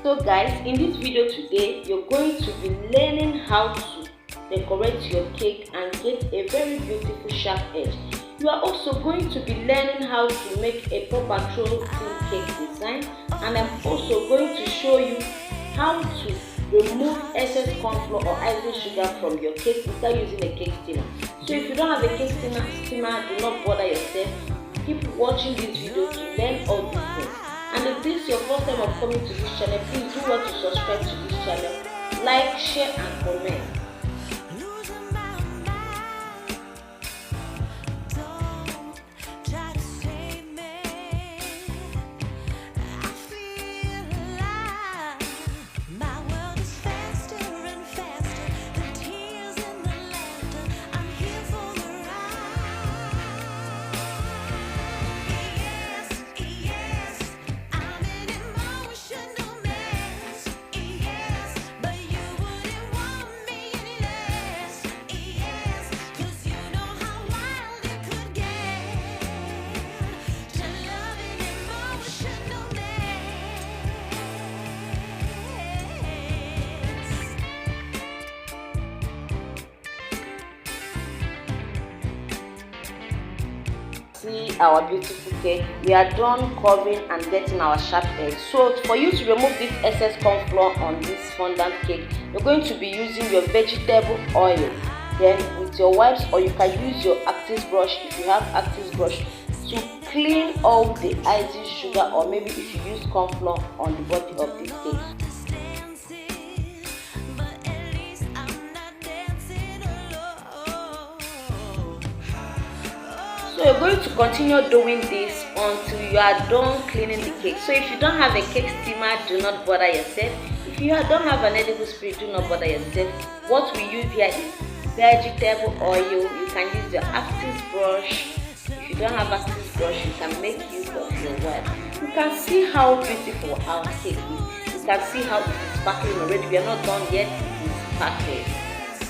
So guys, in this video today, you're going to be learning how to decorate your cake and get a very beautiful sharp edge. You are also going to be learning how to make a proper troll cake design, and I'm also going to show you how to remove excess corn flour or icing sugar from your cake without using a cake steamer. So if you don't have a cake steamer, do not bother yourself. Keep watching this video to learn all these things. And if this is your first time of coming to this channel, please do want to subscribe to this channel, like, share and comment. See our beautiful cake. We are done covering and getting our sharp edge. So for you to remove this excess corn flour on this fondant cake, you're going to be using your vegetable oil. Then with your wipes, or you can use your active brush if you have active brush, to clean all the icing sugar, or maybe if you use corn flour on the body of this cake. So you're going to continue doing this until you are done cleaning the cake. So if you don't have a cake steamer, do not bother yourself. If you don't have an edible spirit, do not bother yourself. What we use here is vegetable oil. You can use your active brush. If you don't have active brush, you can make use of your wipe. You can see how beautiful our cake is. You can see how it is sparkling already. We are not done yet. It is sparkling.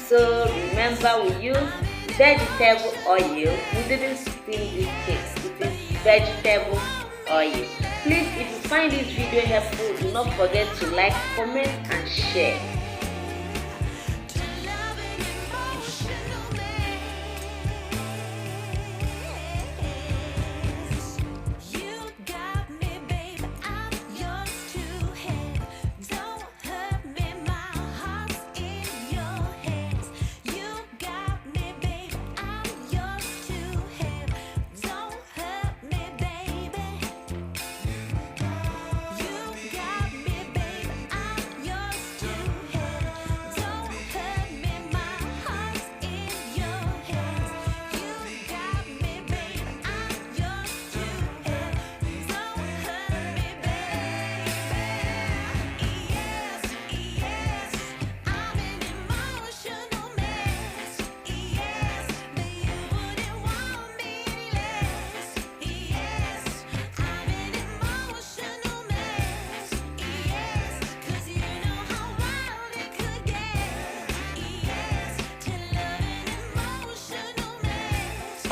So remember, we use vegetable oil. We didn't steam this cake. It is vegetable oil. Please, if you find this video helpful, do not forget to like, comment and share.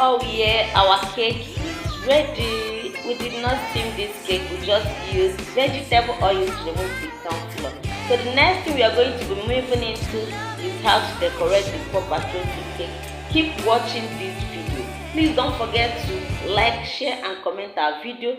Oh yeah, our cake is ready. We did not steam this cake, we just used vegetable oil to remove the corn flour. So the next thing we are going to be moving into is how to decorate the proper toasted cake. Keep watching this video. Please don't forget to like, share and comment our video.